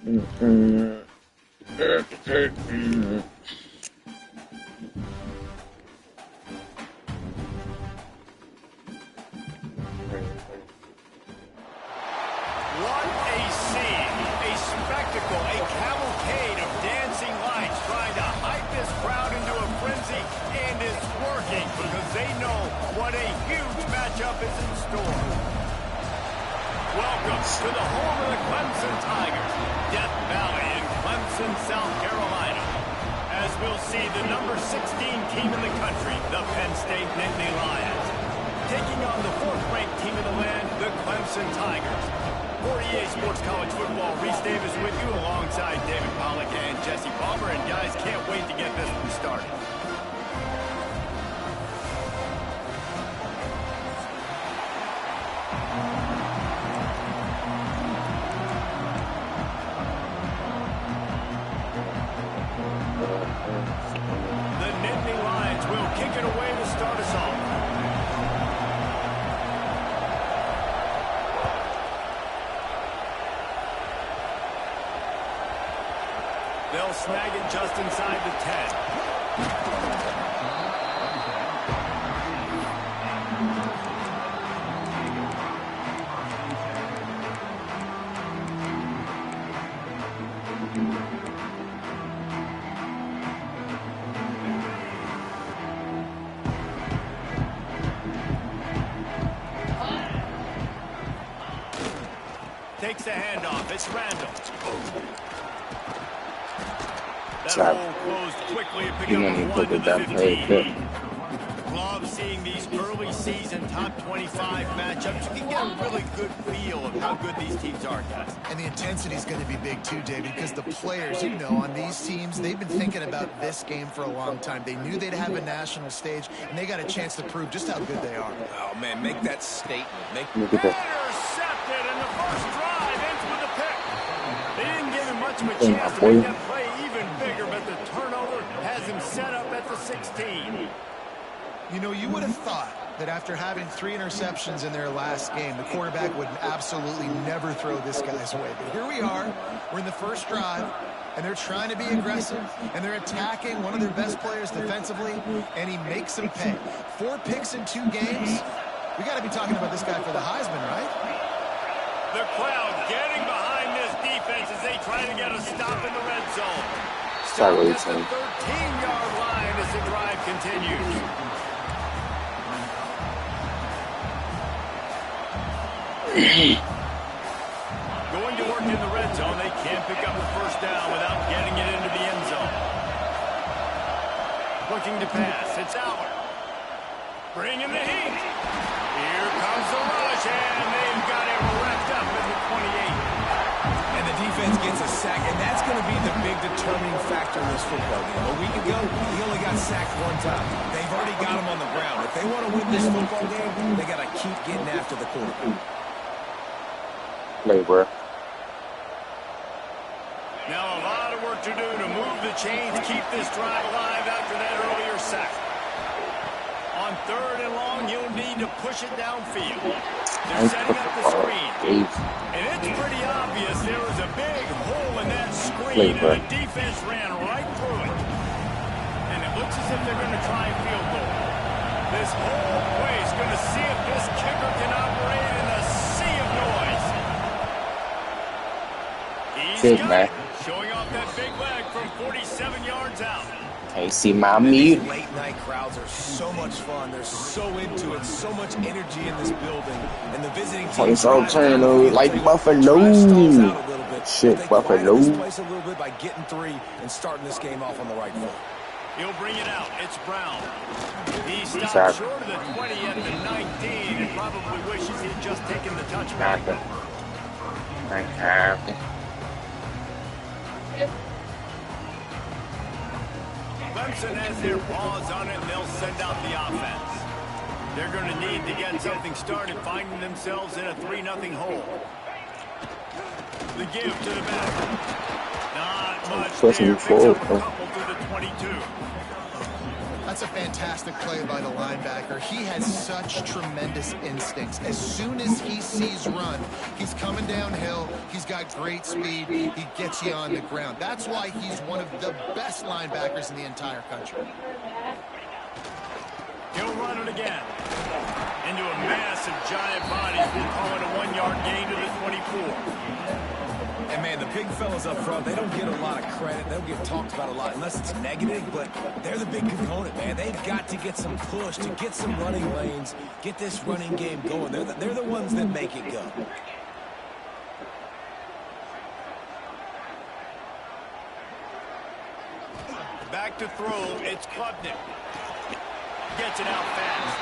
Welcome to the home of the Clemson Tigers, Death Valley in Clemson, South Carolina. As we'll see the number 16 team in the country, the Penn State Nittany Lions, taking on the 4th-ranked team in the land, the Clemson Tigers. For EA Sports College Football, Reese Davis with you alongside David Pollack and Jesse Palmer. And guys, can't wait to get this one started. They'll snag it just inside the 10. Takes the handoff. It's Randall. That hole closed quickly and picking up one to the 15. Love seeing these early season top 25 matchups. You can get a really good feel of how good these teams are, guys. And the intensity is going to be big too, David, because the players, you know, on these teams, they've been thinking about this game for a long time. They knew they'd have a national stage, and they got a chance to prove just how good they are. Oh, man, make that statement. Intercepted, and the first drive ends with a pick. They didn't give him much of a chance to make that play even bigger, but the turnover has him set up at the 16. You know, you would have thought that after having 3 interceptions in their last game, the quarterback would absolutely never throw this guy's way. But here we are. We're in the first drive, and they're trying to be aggressive, and they're attacking one of their best players defensively, and he makes them pay. 4 picks in 2 games. We got to be talking about this guy for the Heisman, right? The crowd getting behind this defense as they try to get a stop in the red zone. Stop at the 13-yard line as the drive continues. Going to work in the red zone, they can't pick up the first down without getting it into the end zone. Looking to pass, it's Aller. Bringing the heat. Here comes the rush, and they've got it wrapped up at the 28. And the defense gets a sack, and that's going to be the big determining factor in this football game. A week ago, he only got sacked 1 time. They've already got him on the ground. If they want to win this football game, they got to keep getting after the quarterback. Now a lot of work to do to move the chains, keep this drive alive after that earlier sack. On 3rd and long, you'll need to push it downfield. They're setting up the screen. And it's pretty obvious there was a big hole in that screen, and the defense ran right through it. And it looks as if they're going to try and field goal. This whole place going to see if this kicker can operate in a sea of noise. He's got it, showing off that big leg from 47 yards out. Hey, see my meat. These late-night crowds are so much fun. They're so into it. So much energy in this building. And the visiting team turn like Buffalo. Shit, Buffalo. This place a little bit by getting 3 and starting this game off on the right foot. He'll bring it out. It's Brown. He stopped short of the 20 at the 19 and probably wishes he'd just taken the touchback. Clemson has their paws on it, and they'll send out the offense. They're going to need to get something started, finding themselves in a 3-0 hole. The give to the back. Not much there. Picks up a couple to the 22. That's a fantastic play by the linebacker. He has such tremendous instincts. As soon as he NC's run. He's coming downhill. He's got great speed. He gets you on the ground. That's why he's one of the best linebackers in the entire country. He'll run it again. Into a massive giant body. We'll call it a 1-yard gain to the 24. And, man, the big fellas up front, they don't get a lot of credit. They don't get talked about a lot unless it's negative, but they're the big component, man. They've got to get some push, to get some running lanes, get this running game going. They're the ones that make it go. Back to throw, it's Klubnik. Gets it out fast.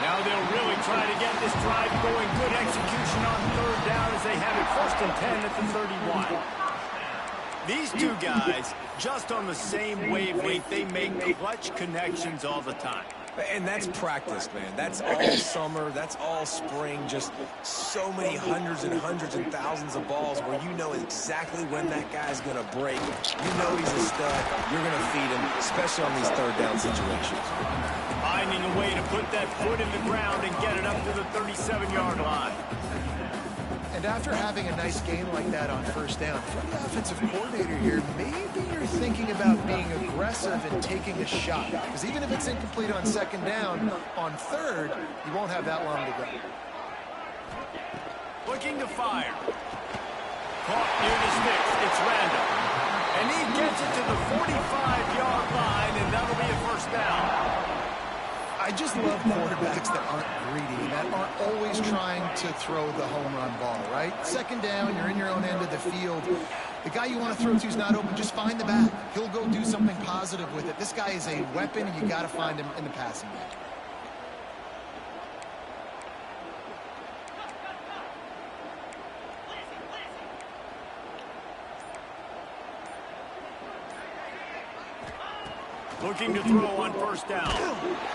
Now they'll really try to get this drive going. Good execution on third down as they have it 1st and 10 at the 31. These two guys, just on the same wavelength, they make clutch connections all the time. And that's practice, man. That's all summer. That's all spring. Just so many hundreds and thousands of balls where you know exactly when that guy's going to break. You know he's a stud. You're going to feed him, especially on these third down situations. Finding a way to put that foot in the ground and get it up to the 37-yard line. And after having a nice game like that on first down, for the offensive coordinator here, maybe you're thinking about being aggressive and taking a shot. Because even if it's incomplete on second down, on third, you won't have that long to go. Looking to fire. Caught near the sticks. It's Randall. And he gets it to the 45-yard line, and that'll be a first down. I just love quarterbacks that aren't greedy, that aren't always trying to throw the home run ball, right? Second down, you're in your own end of the field. The guy you want to throw to is not open. Just find the back. He'll go do something positive with it. This guy is a weapon, and you got to find him in the passing game. Looking to throw on first down.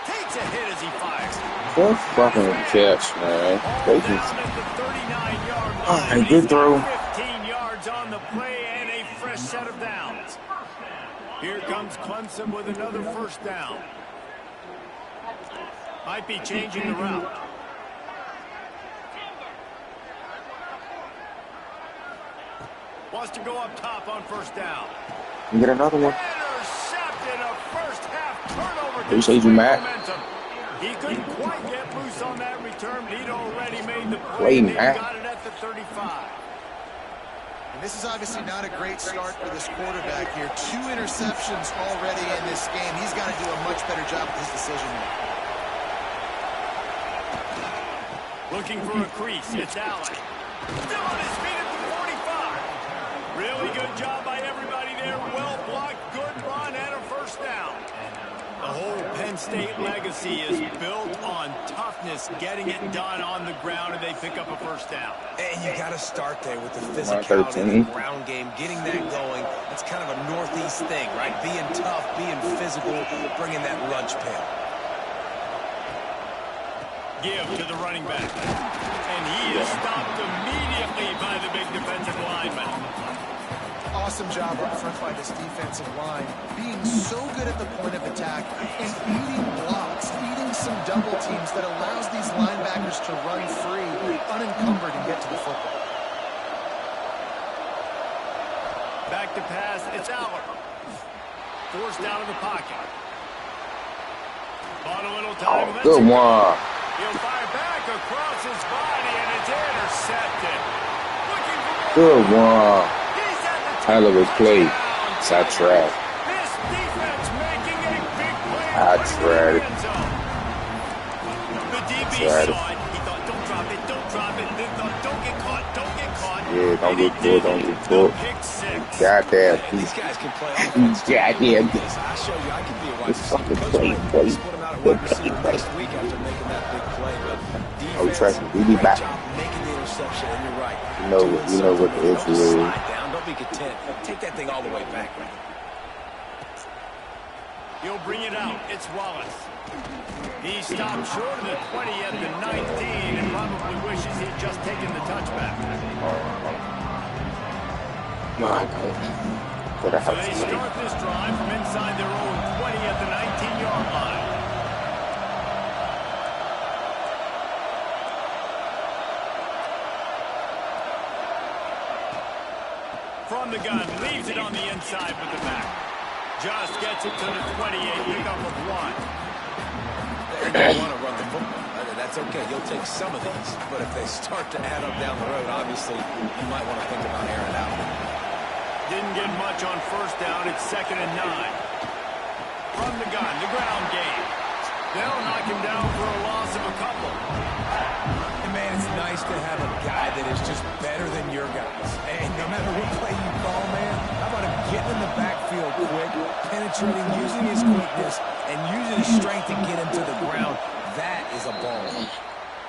Takes a hit as he fires. Good fucking catch, man. And good throw. 15 yards on the play and a fresh set of downs. Here comes Clemson with another first down. Might be changing the route. Wants to go up top on first down. You get another one. Intercepted, a first half turnover. Appreciate you, Matt. He couldn't quite get loose on that return, but he'd already made the play. They got it at the 35. And this is obviously not a great start for this quarterback here. 2 interceptions already in this game. He's got to do a much better job with his decision making. Looking for a crease. It's Allen. Still on his feet at the 45. Really good job by everybody there. Well blocked, good run, and a first down. The whole Penn State legacy is built on toughness, getting it done on the ground, and they pick up a first down. And you got to start there with the physicality of the ground game, getting that going. That's kind of a Northeast thing, right? Being tough, being physical, bringing that lunch pail. Give to the running back. And he is stopped immediately by the big defensive lineman. Awesome job up front by this defensive line, being so good at the point of attack and eating blocks, eating some double teams that allows these linebackers to run free, unencumbered, and get to the football. Back to pass, it's Allen. Forced out of the pocket. Bought a little time. Oh, good one. He'll fire back across his body, and it's intercepted. Looking for good one. Hell of a play. I tried. This defense making a big play. I tried. The DB saw it. He thought, don't drop it, don't drop it. Then thought, don't get caught, don't get caught. Yeah, don't get caught, don't get caught. Goddamn. These guys can play offense. Goddamn. I show you, I can be a wide This receiver. fucking Coach play, might buddy. just put him out at wide receiver next week after making that big play. But Oh, defense, trust me, we be great back. job making the interception, and you're right. You know what the issue is. Slide down, don't be content. Take that thing all the way back, man. He'll bring it out. It's Wallace. He stopped short of the 20 at the 19 and probably wishes he'd just taken the touchback. My God. But I So have they to start this drive from inside their own 20 at the 19-yard line. From the gun, leaves it on the inside with the back. Just gets it to the 28, pick up of 1. You want to run the football. That's okay. You'll take some of these. But if they start to add up down the road, obviously, you might want to think about airing out. Didn't get much on first down. It's 2nd and 9. From the gun, the ground game. They'll knock him down for a loss of a couple. And man, it's nice to have a guy that is just better than your guys. And no matter what play you call, man, how about him getting in the backfield quick, penetrating, using his quickness, and using his strength to get him to the ground. That is a ball.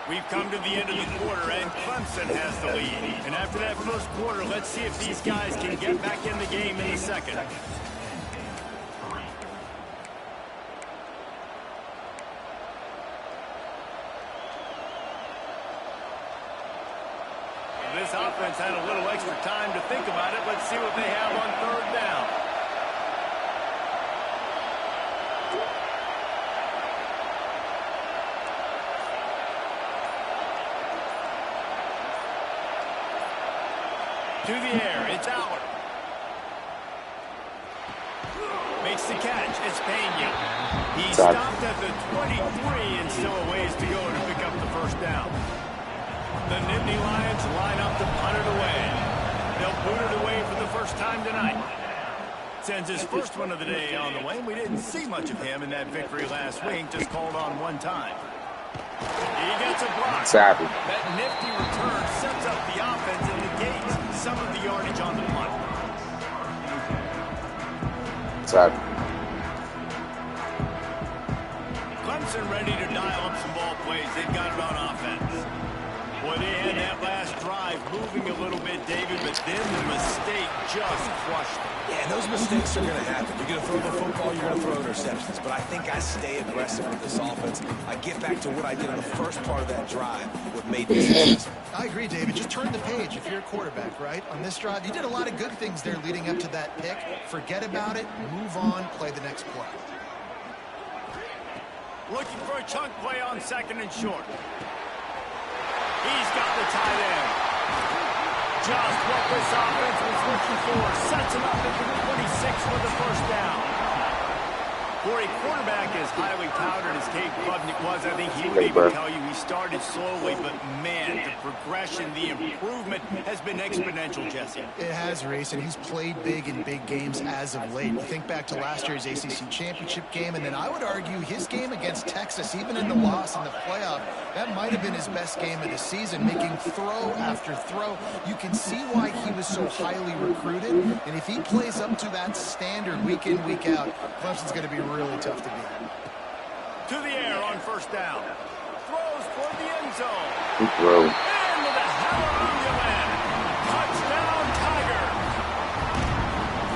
We've come to the end of the quarter, and Clemson has the lead. And after that first quarter, let's see if these guys can get back in the game in the second. This offense had a little extra time to think about it. Let's see what they have on 3rd down. To the air, it's Howard. Makes the catch, it's Pena. He stopped at the 23 and still a ways to go to pick up the first down. The Nittany Lions line up to punt it away. They'll boot it away for the first time tonight. Sends his first one of the day on the way. We didn't see much of him in that victory last week, just called on one time. He gets a block. Savvy. That nifty return sets up the offense and negates some of the yardage on the punt. Savvy. Clemson ready to dial up some ball plays. They've got it on offense. Boy, they had that last drive moving a little bit, David, but then the mistake just crushed them. Yeah, those mistakes are going to happen. You're going to throw the football, you're going to throw interceptions. But I think I stay aggressive with this offense. I get back to what I did in the first part of that drive, what made me successful. I agree, David. Just turn the page if you're a quarterback, right? On this drive, you did a lot of good things there leading up to that pick. Forget about it, move on, play the next play. Looking for a chunk play on 2nd and short. He's got the tight end. Just what this offense was looking for. Sets him up at the 26 for the first down. For a quarterback as highly touted as Cade Klubnik was, I think he would even tell you he started slowly, but man, the progression, the improvement has been exponential, Jesse. It has, Reese, and he's played big in big games as of late. You think back to last year's ACC championship game, and then I would argue his game against Texas, even in the loss in the playoff, that might have been his best game of the season, making throw after throw. You can see why he was so highly recruited, and if he plays up to that standard week in, week out, Clemson's going to be really tough to beat. To the air on first down. Throws for the end zone. Good throw. Into the hallelujah land. Touchdown, Tiger.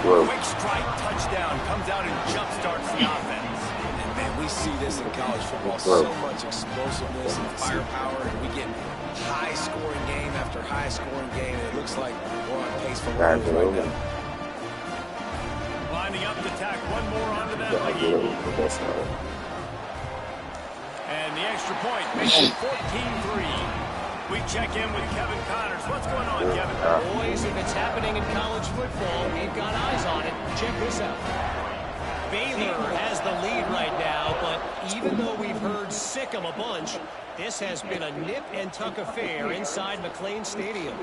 Whoa. Quick strike touchdown. Comes out and jumpstarts the offense. And man, we see this in college football. So much explosiveness and firepower. And we get high-scoring game after high-scoring game. And it looks like we're on pace for one right now. Lining up to tack one more onto that lead. And the extra point makes it 14-3. We check in with Kevin Connors. What's going on, Kevin? Boys, if it's happening in college football, we've got eyes on it. Check this out. Baylor has the lead right now, but even though we've heard sick 'em a bunch, this has been a nip-and-tuck affair inside McLean Stadium.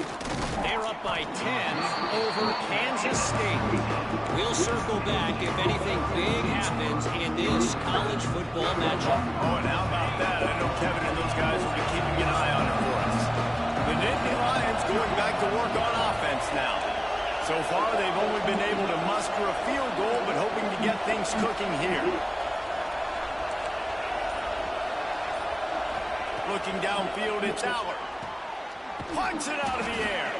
They're up by 10 over Kansas State. We'll circle back if anything big happens in this college football matchup. Oh, and how about that? I know Kevin and those guys will be keeping an eye on it for us. The Nittany Lions going back to work on offense now. So far, they've only been able to muster a field goal, but hoping to get things cooking here. Looking downfield, it's Howard. Punts it out of the air.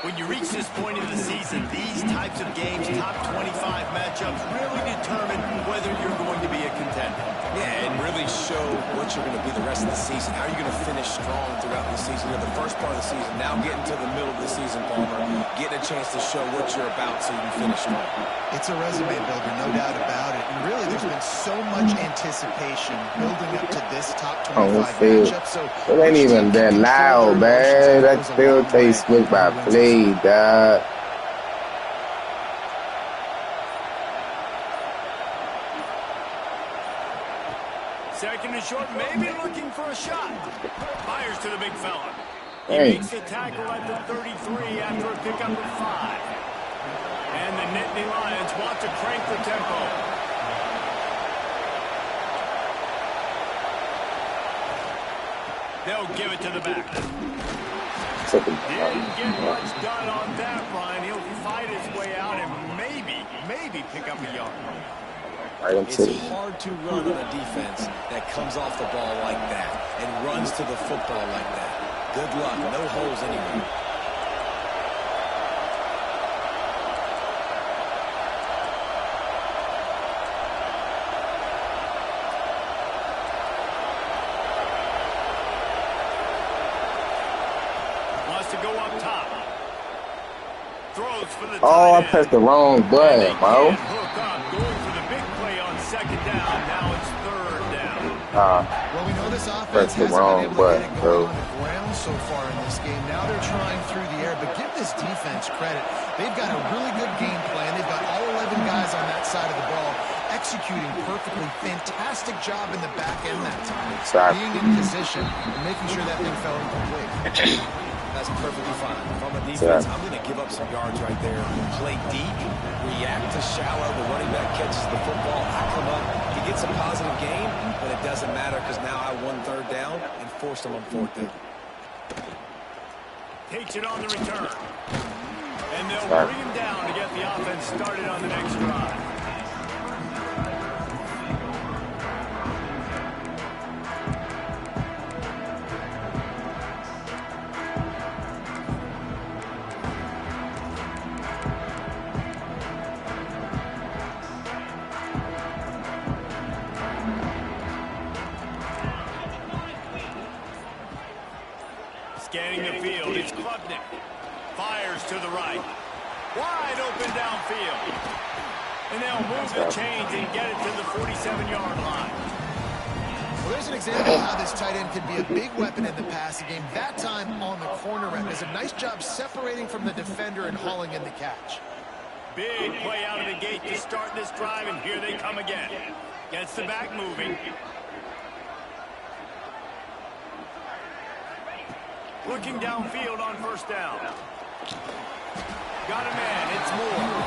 When you reach this point in the season, these types of games, top 25 matchups, really determine whether you're going to be a contender. Yeah, and really show what you're going to be the rest of the season. How are you going to finish strong throughout the season? You're the first part of the season. Now getting to the middle of the season, Palmer, getting a chance to show what you're about so you can finish strong. It's a resume builder, no doubt about it. And really, there's been so much anticipation building up to this top 25 matchup. So it ain't even that loud, man. That still tastes good by play, dog. short, maybe looking for a shot. Fires to the big fella. He Hey. makes the tackle at the 33 after a pickup of 5. And the Nittany Lions want to crank the tempo. They'll give it to the back. Didn't get much done on that, Brian. He'll fight his way out and maybe pick up a yard. It's hard to run on a defense that comes off the ball like that and runs to the football like that. Good luck. No holes anywhere. Wants to go up top. Throws for the Oh, I tight pressed end. the wrong button, bro. Hook up, going for the big play on second down. Now it's third down. Well, we know this offense Press the hasn't wrong been able to get it button, going bro. on the ground so far in this game. Now they're trying through the air, but give this defense credit. They've got a really good game plan. They've got all 11 guys on that side of the ball executing perfectly. Fantastic job in the back end that time. Exactly. Being in position and making sure that thing fell incomplete. That's perfectly fine. From a defense, I'm going to give up some yards right there. Play deep, react to shallow. The running back catches the football. I come up. He gets a positive gain, but it doesn't matter because now I won third down and forced him on fourth down. Takes it on the return. And they'll bring him down to get the offense started on the next drive. Scanning the field, it's Klubnik. Fires to the right. Wide open downfield. And they'll move the chains and get it to the 47-yard line. Well, there's an example of how this tight end can be a big weapon in the passing game. That time on the corner route. Does a nice job separating from the defender and hauling in the catch. Big play out of the gate to start this drive, and here they come again. Gets the back moving. Looking downfield on first down. Got a man, it's Moore.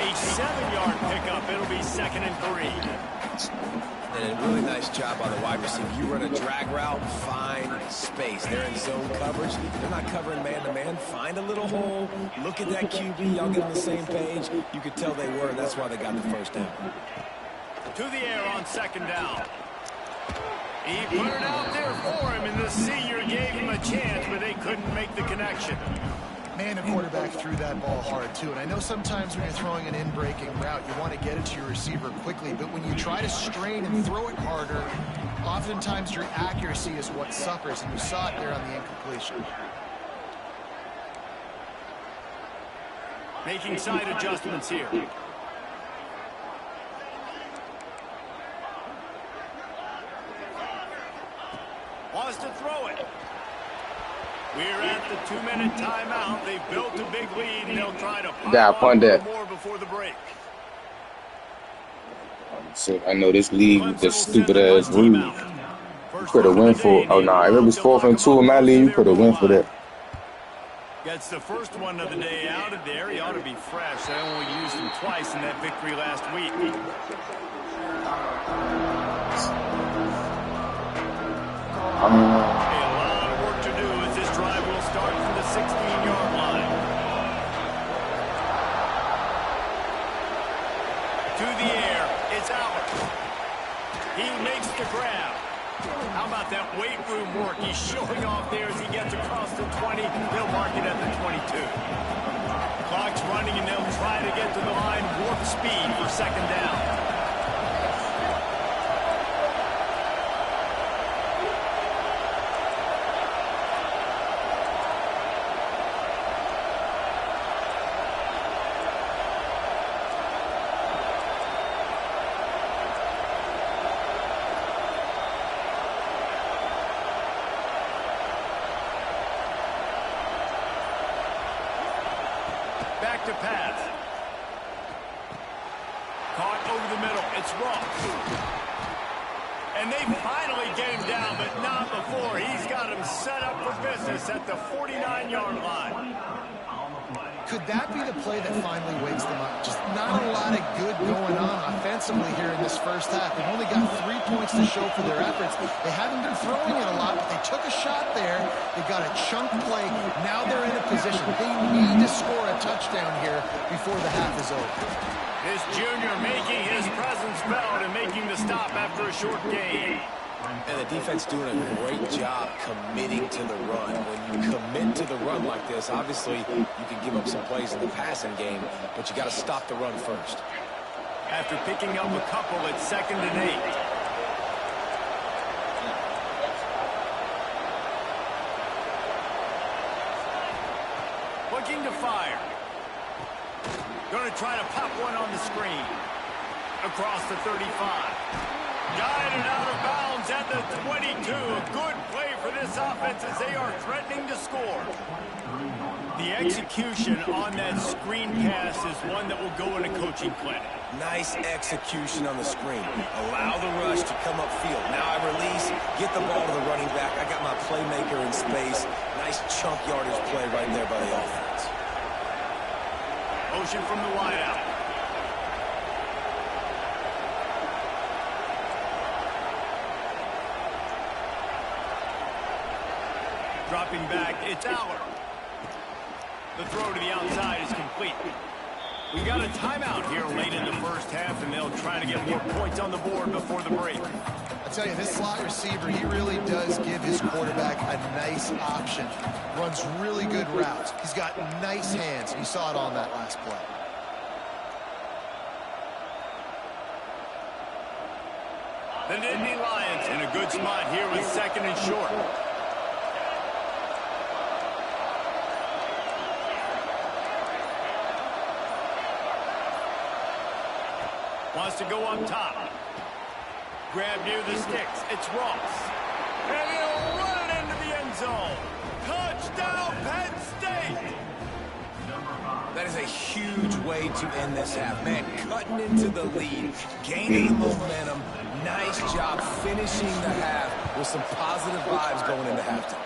A 7-yard pickup, it'll be 2nd and 3. And a really nice job by the wide receiver. You run a drag route, find space. They're in zone coverage. They're not covering man-to-man. Find a little hole. Look at that QB. Y'all get on the same page. You could tell they were, and that's why they got the first down. To the air on 2nd down. He put it out there for him, and the senior gave him a chance, but they couldn't make the connection. Man, the quarterback threw that ball hard, too. And I know sometimes when you're throwing an in-breaking route, you want to get it to your receiver quickly. But when you try to strain and throw it harder, oftentimes your accuracy is what suffers. And you saw it there on the incompletion. Making side adjustments here. Wants to throw it. We're at the 2-minute timeout. They've built a big lead, and they'll try to pile on a little more before the break. So I know this league with this stupid ass rule. You could have went for. Oh nah, if it was 4th and 2 in my league, you could have went for that. Gets the first one of the day out of there. He ought to be fresh. They only used him twice in that victory last week. A lot of work to do as this drive will start from the 16-yard line. To the air, it's out. He makes the grab. How about that weight room work? He's showing off there as he gets across the 20. They'll mark it at the 22. Clock's running, and they'll try to get to the line. Warp speed for 2nd down. Back to pass. Caught over the middle. It's Ross. And they finally get him down, but not before. He's got him set up for business at the 49-yard line. Could that be the play that finally wakes them up? Just not a lot of good going on offensively here in this first half. They've only got 3 points to show for their efforts. They haven't been throwing it a lot, but they took a shot there. They got a chunk play. Now they're in a position. They need to score a touchdown here before the half is over. This junior making his presence felt and making the stop after a short gain. And the defense doing a great job committing to the run. When you commit to the run like this, obviously you can give up some plays in the passing game, but you got to stop the run first. After picking up a couple, it's 2nd and 8. Looking to fire. Going to try to pop one on the screen. Across the 35. Guided out of bounds at the 22. A good play for this offense as they are threatening to score. The execution on that screen pass is one that will go in a coaching clinic. Nice execution on the screen. Allow the rush to come upfield. Now I release, get the ball to the running back. I got my playmaker in space. Nice chunk yardage play right there by the offense. Motion from the wideout. Dropping back, it's Aller. The throw to the outside is complete. We got a timeout here late in the first half, and they'll try to get more points on the board before the break. I tell you, this slot receiver, he really does give his quarterback a nice option. Runs really good routes. He's got nice hands. You saw it on that last play. The Nittany Lions in a good spot here with 2nd and short. Wants to go up top. Grab near the sticks. It's Ross. And he'll run it into the end zone. Touchdown, Penn State! That is a huge way to end this half. Man, cutting into the lead, gaining the momentum. Nice job finishing the half with some positive vibes going into halftime.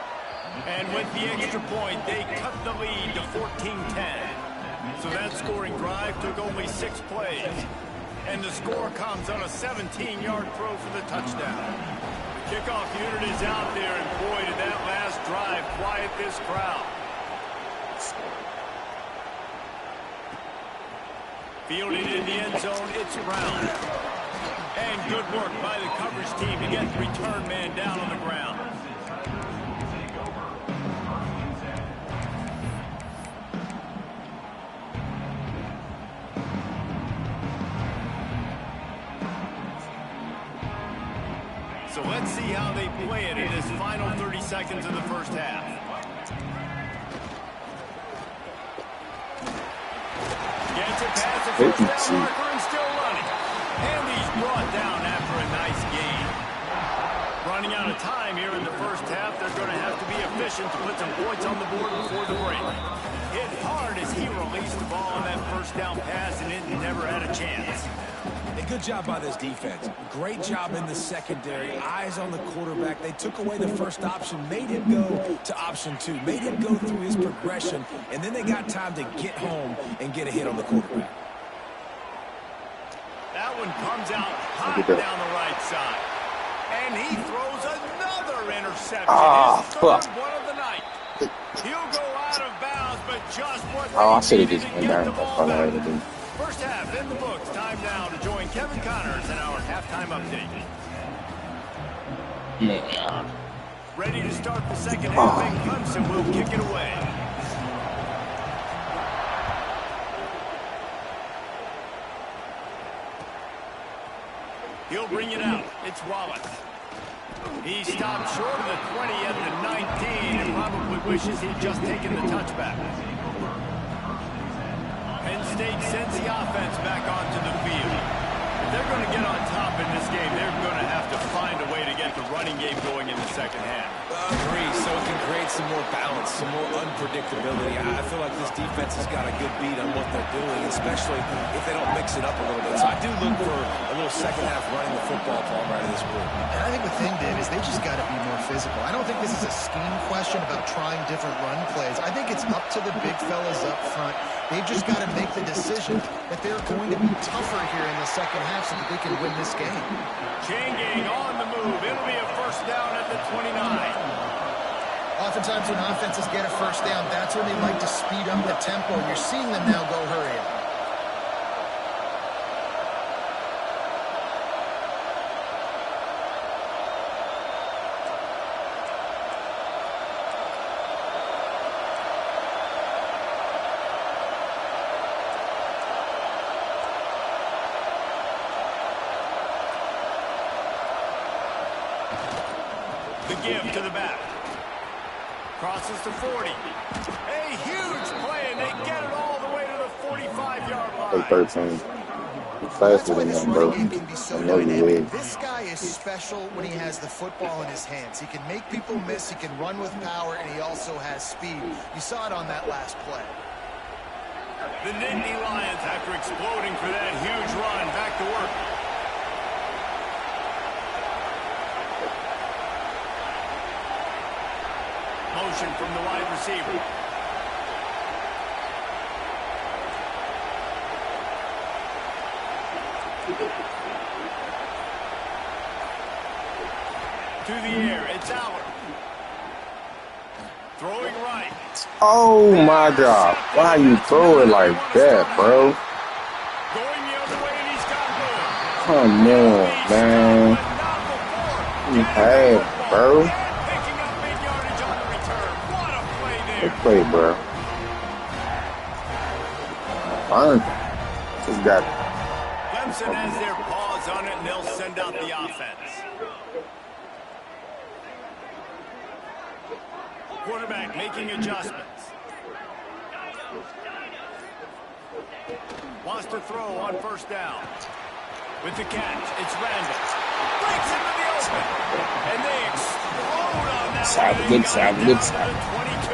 And with the extra point, they cut the lead to 14-10. So that scoring drive took only 6 plays. And the score comes on a 17-yard throw for the touchdown. The kickoff unit is out there, and boy, did that last drive quiet this crowd. Fielded in the end zone, it's Brown. And good work by the coverage team to get the return man down on the ground. So let's see how they play it in this final 30 seconds of the first half. Gets a pass, a first down marker, and still running. And he's brought down after a nice gain. Running out of time here in the first half, they're going to have to be efficient to put some points on the board before the break. Hit hard as he released the ball on that first down pass, and it never had a chance. A good job by this defense. Great job in the secondary. Eyes on the quarterback. They took away the first option, made him go to option 2, made him go through his progression, and then they got time to get home and get a hit on the quarterback. That one comes out hot down the right side. And he throws another interception. His third one of the night. He'll go out of bounds, but just what I should have needed just to went get down. the That's ball all I had back. to do. First half in the books. Time now to join Kevin Connors in our halftime update. Yeah. Ready to start the second half, and Clemson will kick it away. He'll bring it out. It's Wallace. He stopped short of the 20 at the 19 and probably wishes he'd just taken the touchback. Penn State sends the offense back onto the field. If they're going to get on top in this game, they're going to have to find a way to get the running game going in the second half. Agree, so it can create some more balance, some more unpredictability. I feel like this defense has got a good beat on what they're doing, especially if they don't mix it up a little bit. So I do look for a little second half running the football ball right of this group. And I think the thing, Dave, is they just got to be more physical. I don't think this is a scheme question about trying different run plays. I think it's up to the big fellas up front. They've just got to make the decision that they're going to be tougher here in the second half so that they can win this game. Chain gang on the move. It'll be a first down at the 29. Oftentimes when offenses get a first down, that's when they like to speed up the tempo. You're seeing them now go hurry up. The give to the back. Crosses to 40. A huge play, and they get it all the way to the 45-yard line. 13. Faster than them, bro. Game can be so dynamic. This guy is special when he has the football in his hands. He can make people miss, he can run with power, and he also has speed. You saw it on that last play. The Nittany Lions, after exploding for that huge run, back to work. Motion from the wide receiver. To the air, it's Aller. Throwing right. Oh my God. Why you throw it like that, bro? Going the other way, and he's got more. Come on, man. You had, bro. Picking up big yardage on the return. What a play there. Good play, bro. Fine. Just got it. Clemson has their paws on it, and they'll send out the offense. Quarterback making adjustments. Wants to throw on first down. With the catch, it's Randall. Breaks into the open. And they explode on that one. Good side. 22.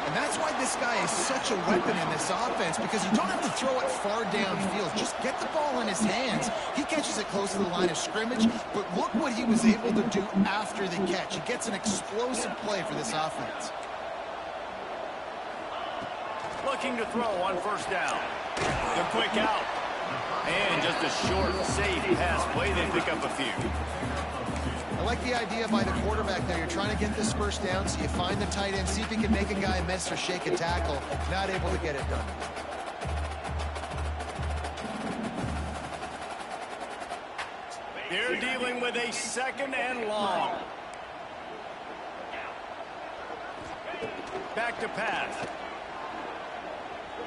And that's why this guy is such a weapon in this offense, because you don't have to throw it far downfield. Just get the ball in his hands. He catches it close to the line of scrimmage, but look what he was able to do after the catch. He gets an explosive play for this offense. Looking to throw on first down. The quick out. And just a short, safe pass play. They pick up a few. I like the idea by the quarterback there. You're trying to get this first down, so you find the tight end, see if he can make a guy miss or shake a tackle. Not able to get it done. They're dealing with a second and long. Back to pass.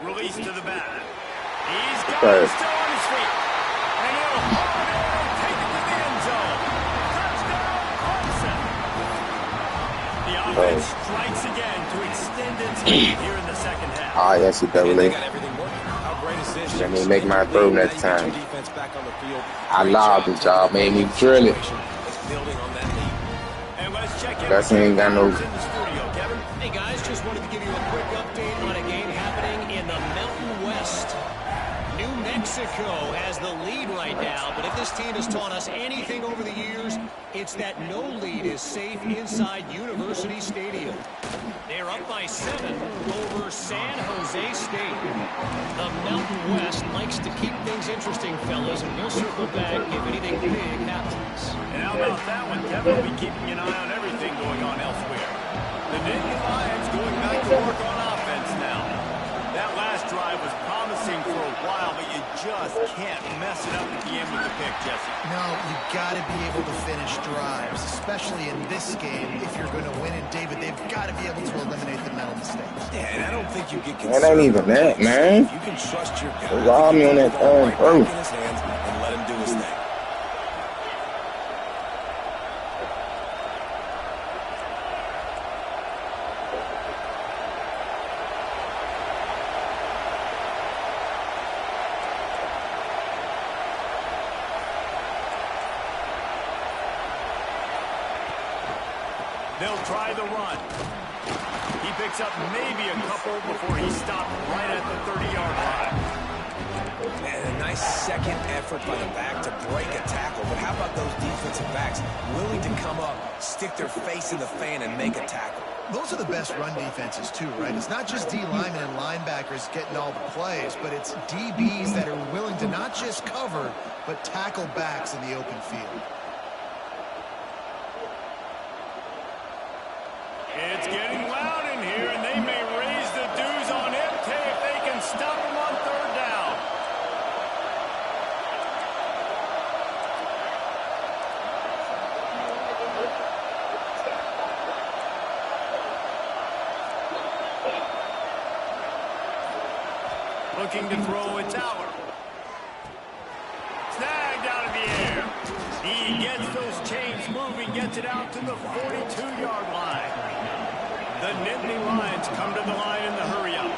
Release to the back. He's got it still on his feet. And he'll hold it and take it to the end zone. Touchdown, Clemson. The offense strikes again to extend its lead here in the second half. Ah, yes, you better They got everything working. How great is this? Let me make my throw next time. Defense back on the field. I lobbed it, y'all. Made me drill it. Building on that lead. And let's check in. That's ain't got no. In the studio, Kevin. Hey guys, just wanted to give you a quick update on a game happening in the Mountain West. New Mexico has the lead right now, but if this team has taught us anything over the years, it's that no lead is safe inside University Stadium. They're up by 7 over San Jose State. The Mountain West likes to keep things interesting, fellas, and we'll circle back if anything big happens. And how about that one, Kevin? We'll be keeping an eye on everything going on elsewhere. The Nittany Lions going back to work on offense now. That last drive was promising for a while, but you just can't mess it up at the end with the pick, Jesse. No, you got to be able to finish drives, especially in this game. If you're going to win it, David, they've got to be able to eliminate the mental mistakes. Yeah, and I don't think you get It ain't even that, man. You can trust your guy. Rob me on that third throw. In his hands and let him do his thing. They'll try the run. He picks up maybe a couple before he stopped right at the 30-yard line. And a nice second effort by the back to break a tackle. But how about those defensive backs willing to come up, stick their face in the fan, and make a tackle? Those are the best run defenses, too, right? It's not just D linemen and linebackers getting all the plays, but it's DBs that are willing to not just cover, but tackle backs in the open field. It's getting loud in here, and they may raise the dues on MT if they can stop him on third down. Looking to throw, it's Aller. Snagged out of the air. He gets those chains moving, gets it out to the 42-yard line. The Nittany Lions come to the line in the hurry-up.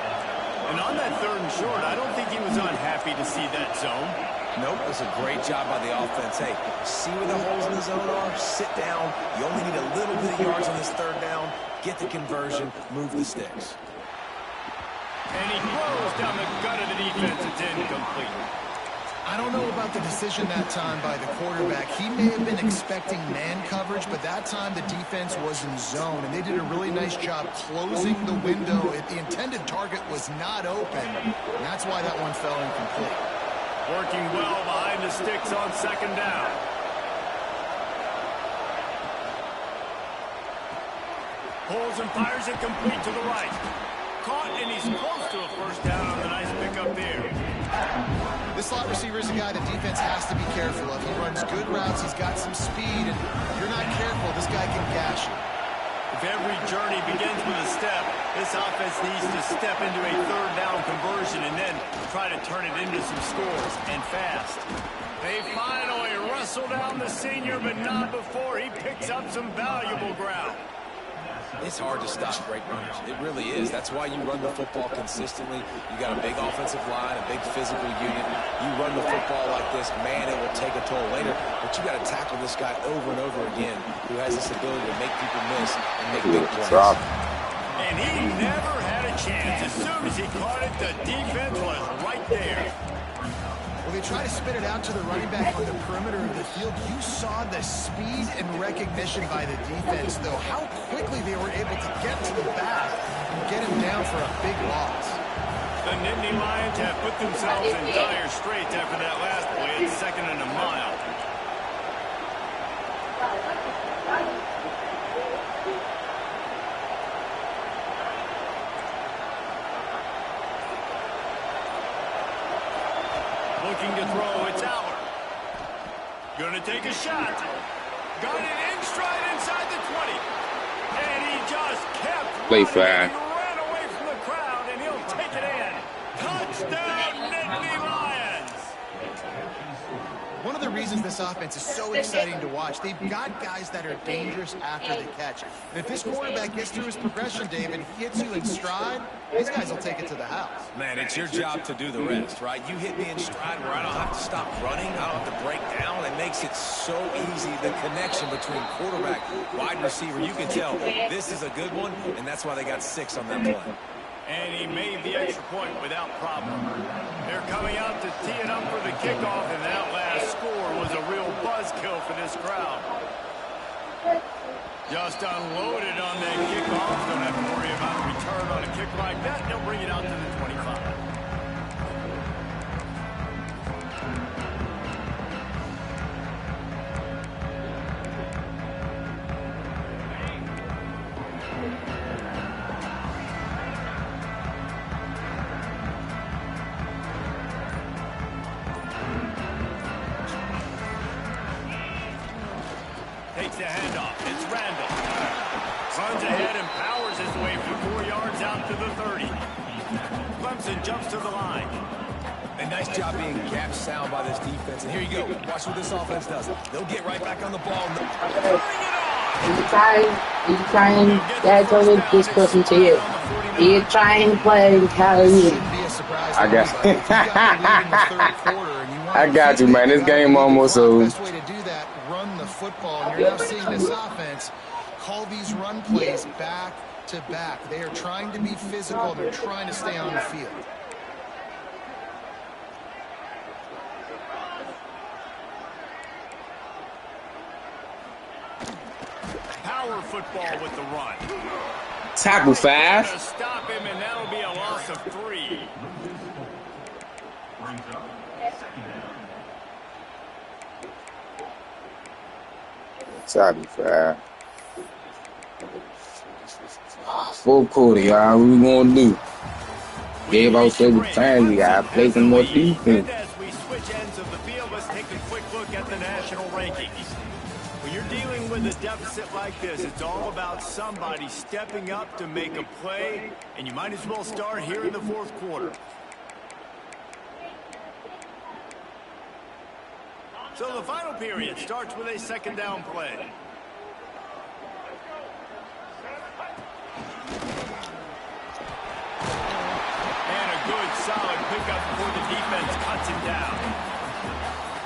And on that 3rd and short, I don't think he was unhappy to see that zone. Nope, it was a great job by the offense. Hey, see where the holes in the zone are? Sit down. You only need a little bit of yards on this 3rd down. Get the conversion. Move the sticks. And he throws down the gut of the defense. It's incomplete. I don't know about the decision that time by the quarterback. He may have been expecting man coverage, but that time the defense was in zone, and they did a really nice job closing the window. The intended target was not open, and that's why that one fell incomplete. Working well behind the sticks on 2nd down. Pulls and fires it complete to the right. Caught, and he's close to a 1st down on the nice pickup there. This slot receiver is a guy the defense has to be careful of. He runs good routes, he's got some speed, and if you're not careful, this guy can gash you. If every journey begins with a step, this offense needs to step into a 3rd down conversion and then try to turn it into some scores, and fast. They finally wrestle down the senior, but not before he picks up some valuable ground. It's hard to stop great runners. It really is. That's why you run the football consistently. You got a big offensive line, a big physical unit. You run the football like this, man, it will take a toll later. But you got to tackle this guy over and over again who has this ability to make people miss and make big plays. And he never had a chance. As soon as he caught it, the defense was right there. Well, they try to spit it out to the running back on the perimeter of the field. You saw the speed and recognition by the defense, though. How quickly they were able to get to the back and get him down for a big loss. The Nittany Lions have put themselves in dire straits after that last play. It's 2nd and a mile. Looking to throw, it's Aller. Gonna take a shot. Got it in stride inside the 20. And he just kept Play running. flag. He ran away from the crowd, and he'll take it in. Touchdown, Nittany Lions. One of the reasons this offense is so exciting to watch, they've got guys that are dangerous after the catch. And if this quarterback gets through his progression, David, he hits you in stride, these guys will take it to the house. Man, it's your job to do the rest, right? You hit me in stride where I don't have to stop running. I don't have to break down. It makes it so easy, the connection between quarterback, wide receiver. You can tell this is a good one, and that's why they got 6 on that play. And he made the extra point without problem. They're coming out to tee it up for the kickoff, and that last score was a real buzzkill for this crowd. Just unloaded on that kickoff. Don't have to worry about a return on a kick like that. They'll bring it out to the 25. Takes the handoff. It's Randall. Runs ahead and powers his way for 4 yards out to the 30. Clemson jumps to the line. A nice job being gap sound by this defense. And here you go. Watch what this offense does. They'll get right back on the ball. Bring it on! You trying, Dad's only this question to you. You trying to play Cali. I got I got you, man. This game almost over. Best way to do that, run the football. And you're now seeing this offense call these runs. run plays back to back. They are trying to be physical. They're trying to stay on the field. Power football with the run. Tackle fast. Stop him, and that'll be a loss of 3. Tackle fast. Full quarter, y'all. What we gonna do? Gave out certain times. We gotta play some more defense. As we switch ends of the field, let's take a quick look at the national rankings. When you're dealing with a deficit like this, it's all about somebody stepping up to make a play, and you might as well start here in the fourth quarter. So the final period starts with a second down play. And a good, solid pickup before the defense cuts him down.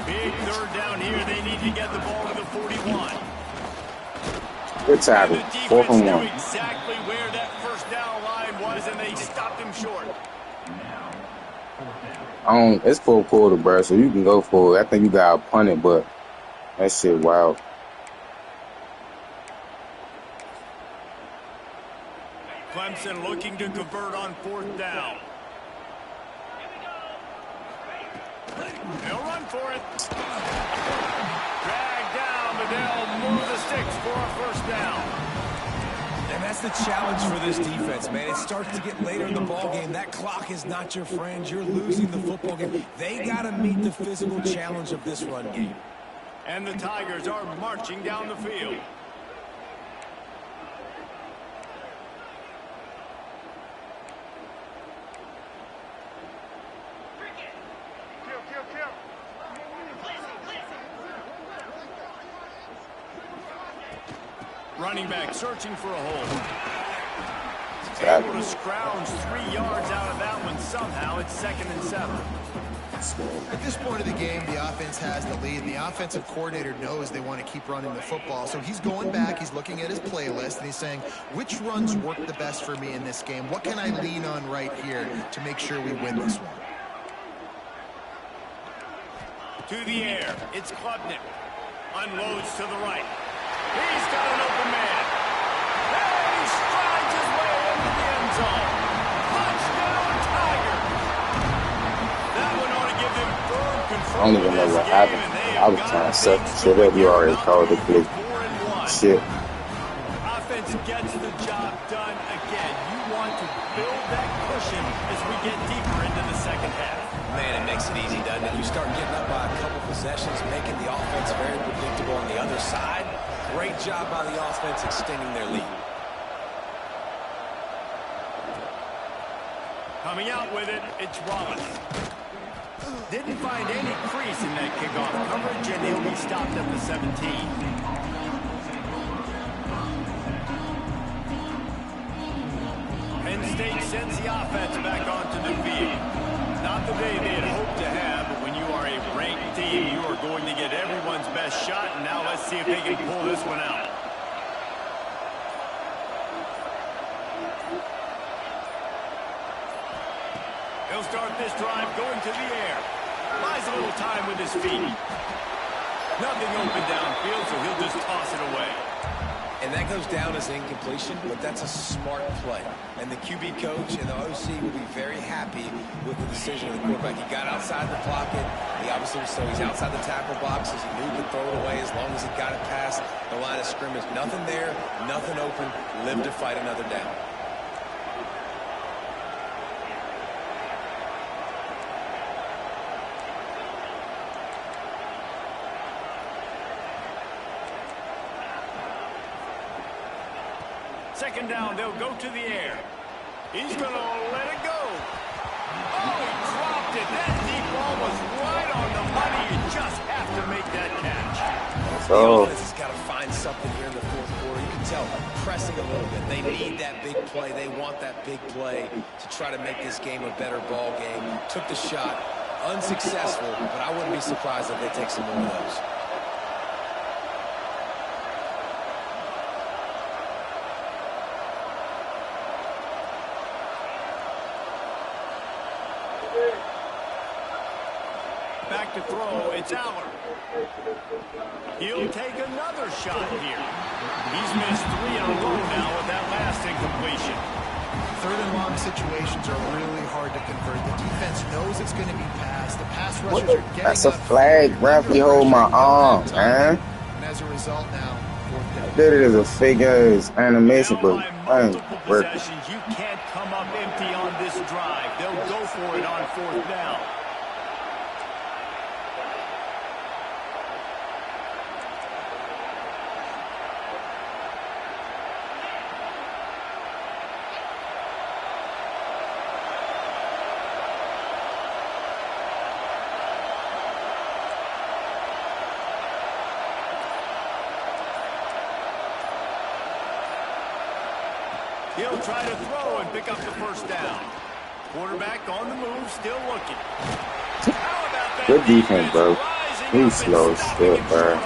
Big third down here. They need to get the ball to the 41. Good tackle. 4 from 1. Exactly where that first down line was, and they stopped him short. It's full quarter, bro, so you can go for it. I think you got to punt it, but that shit wild. Clemson looking to convert on 4th down. They'll run for it. Drag down, but they'll move the sticks for a first down. And that's the challenge for this defense, man. It starts to get later in the ballgame. That clock is not your friend. You're losing the football game. They got to meet the physical challenge of this run game. And the Tigers are marching down the field. Running back searching for a hole. Able to scrounge 3 yards out of that one somehow. It's 2nd and 7. At this point of the game, the offense has the lead. The offensive coordinator knows they want to keep running the football. So he's going back, he's looking at his playlist, and he's saying, which runs work the best for me in this game? What can I lean on right here to make sure we win this one? To the air, it's Klubnik. Unloads to the right. He's got an open man. And he strides his way into the end zone. Touchdown, Tigers. That one ought to give them firm control. I don't even know what happened. I was trying to set shit up. You already called the play. Shit. Offense gets the job done again. You want to build that cushion as we get deeper into the second half. Man, it makes it easy, doesn't it? You start getting up by a couple possessions, making the offense very predictable on the other side. Great job by the offense extending their lead. Coming out with it, it's Rollins. Didn't find any crease in that kickoff coverage, and he'll be stopped at the 17. Penn State sends the offense back onto the field. Not the day they had hoped to have, but when you are a ranked team, you are going to get everyone's best shot, and now let's see if they can pull this one out. He'll start this drive going to the air. Buys a little time with his feet. Nothing open downfield, so he'll just toss it away. And that goes down as incompletion, but that's a smart play. And the QB coach and the OC will be very happy with the decision of the quarterback. He got outside the pocket. He obviously, so he's outside the tackle box as he moved and throw it away as long as he got it past the line of scrimmage. Nothing there, nothing open. Live to fight another down. Second down, they'll go to the air. He's going to let it go. Oh, he dropped it. That deep ball was right on the money. You just have to make that catch. The offense has got to find something here in the fourth quarter. You can tell pressing a little bit. They need that big play. They want that big play to try to make this game a better ball game. Took the shot. Unsuccessful, but I wouldn't be surprised if they take some more of those. back to throw. It's Aller. He'll take another shot here. He's missed 3 in a row now with that last incompletion. 3rd and long situations are really hard to convert. The defense knows it's going to be passed. The pass rushers are getting That's a flag. Referee hold my arm, man. And as a result now, Did it as a fake ass animation, but I ain't working. You can't come up empty on this drive. They'll go for it on 4th down. He'll try to throw and pick up the 1st down. Quarterback on the move, still looking. How about that Good defense, bro. He's slow as shit, bro.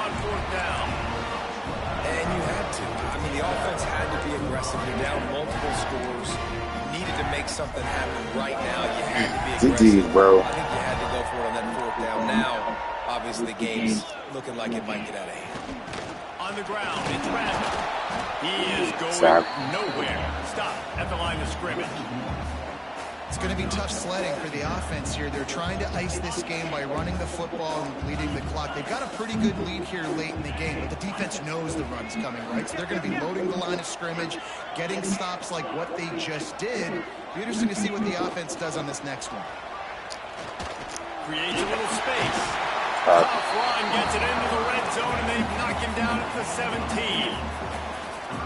And you had to. I mean, the offense had to be aggressive. You're down multiple scores. You needed to make something happen right now. You had to be aggressive. GG's, bro. I think you had to go for it on that 4th down. Now, obviously, the game's looking like it might get out of hand. On the ground, it's Randall. He is going nowhere. Stop at the line of scrimmage. it's going to be tough sledding for the offense here. They're trying to ice this game by running the football and bleeding the clock. They've got a pretty good lead here late in the game, but the defense knows the run's coming, right? So they're going to be loading the line of scrimmage, getting stops like what they just did. It'll be interesting to see what the offense does on this next one. Creates a little space. Tough run gets it into the red zone, and they knock him down at the 17.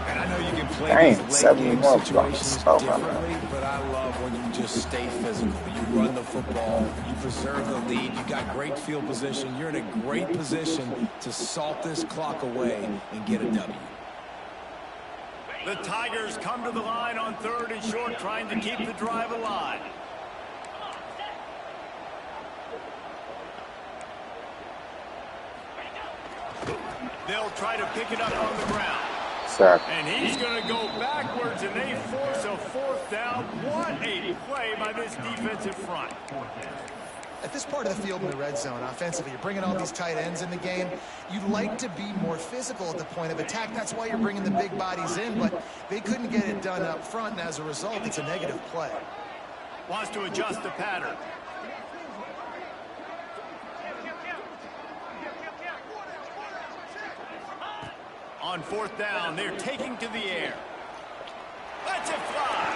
And I know you can play these late game situations differently, but I love when you just stay physical. You run the football, you preserve the lead, you got great field position. You're in a great position to salt this clock away and get a W. The Tigers come to the line on 3rd and short, trying to keep the drive alive. They'll try to pick it up on the ground. And he's going to go backwards, and they force a 4th down. What a play by this defensive front. At this part of the field in the red zone, offensively, you're bringing all these tight ends in the game. You'd like to be more physical at the point of attack. That's why you're bringing the big bodies in, but they couldn't get it done up front, and as a result, it's a negative play. Wants to adjust the pattern. On 4th down, they're taking to the air. Let's it fly.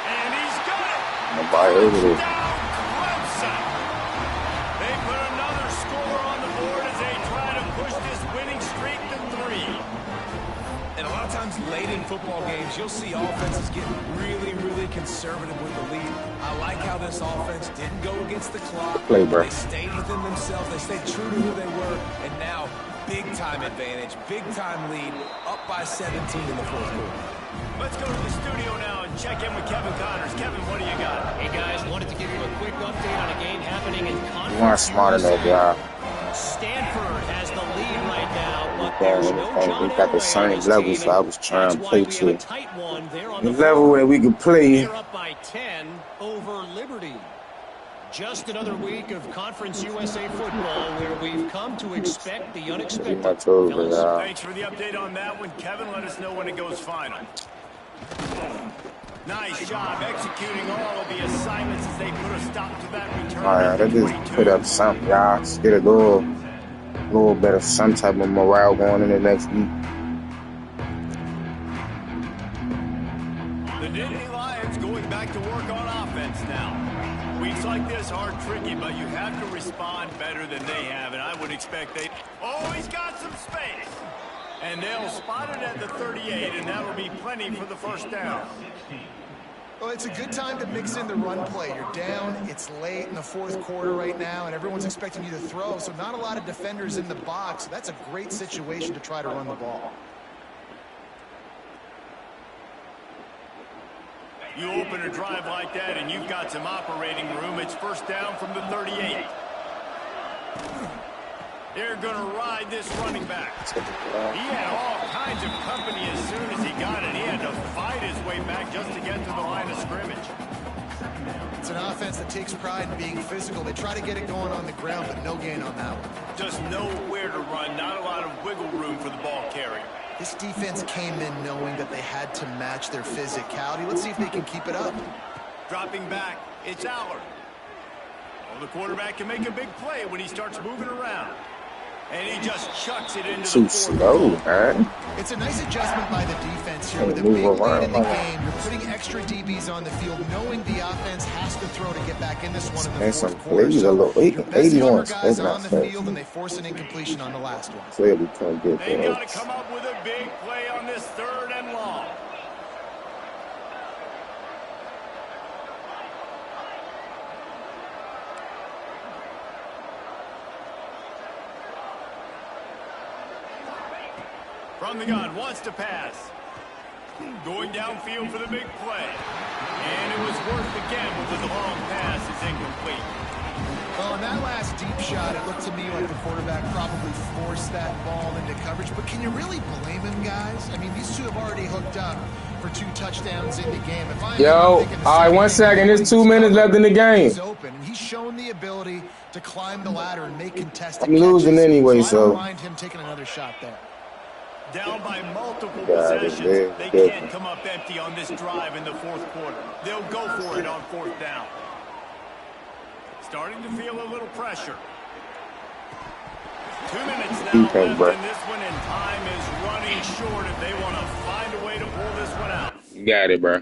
And he's got it. Touchdown, Clemson. They put another score on the board as they try to push this winning streak to 3. And a lot of times late in football games, you'll see offenses get really, really conservative with the lead. I like how this offense didn't go against the clock. They stayed within themselves. They stayed true to who they were. And now, big-time advantage, big-time lead, up by 17 in the 4th quarter. Let's go to the studio now and check in with Kevin Connors. Kevin, what do you got? Hey, guys, wanted to give you a quick update on a game happening in Conference. You weren't smart enough, y'all. Stanford has the lead right now, but there's no John we got the same level, so I was trying to play to the level where we could play. They're up by 10 over Liberty. Just another week of Conference USA football where we've come to expect the unexpected. Thanks for the update on that one, Kevin. Let us know when it goes final. Nice job executing all of the assignments as they put a stop to that return. All right, let's just put up something, y'all. Just get a little bit of some type of morale going in the next week. The Nittany Lions going back to work on offense now. Weeks like this are tricky, but you have to respond better than they have, and I would expect they... Oh, he's got some space! And they'll spot it at the 38, and that'll be plenty for the 1st down. Well, it's a good time to mix in the run play. You're down, it's late in the 4th quarter right now, and everyone's expecting you to throw, so not a lot of defenders in the box. That's a great situation to try to run the ball. You open a drive like that, and you've got some operating room. It's 1st down from the 38. They're going to ride this running back. He had all kinds of company as soon as he got it. He had to fight his way back just to get to the line of scrimmage. It's an offense that takes pride in being physical. They try to get it going on the ground, but no gain on that one. Just nowhere to run, not a lot of wiggle room for the ball carrier. This defense came in knowing that they had to match their physicality. Let's see if they can keep it up. Dropping back, it's Aller. Well, the quarterback can make a big play when he starts moving around. And he just chucks it into Too the slow, man. It's a nice adjustment by the defense here. With a big lead in the game, you're putting extra DBs on the field, knowing the offense has to throw to get back in this one in the fourth quarter. Plays a little 81. Guys on the field, and they force an incompletion on the last one. Clearly can't get They got that. to come up with a big play on this 3rd and long. From the gun, wants to pass. Going downfield for the big play. And it was worth the gamble because the long pass is incomplete. Well, in that last deep shot, it looked to me like the quarterback probably forced that ball into coverage. But can you really blame him, guys? I mean, these two have already hooked up for 2 touchdowns in the game. If I Yo, all right, 1 second. There's 2 minutes left in the game. He's open, and he's shown the ability to climb the ladder and make contested I'm losing catches. anyway, I so. don't mind him taking another shot there. Down by multiple God, possessions. man. They can't come up empty on this drive in the 4th quarter. They'll go for it on 4th down. Starting to feel a little pressure. 2 minutes now left in this one, and time is running short if they want to find a way to pull this one out. You got it, bro.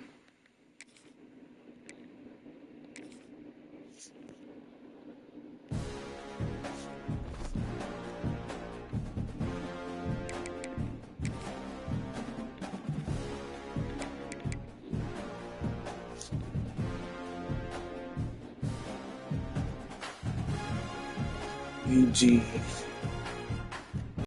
UG.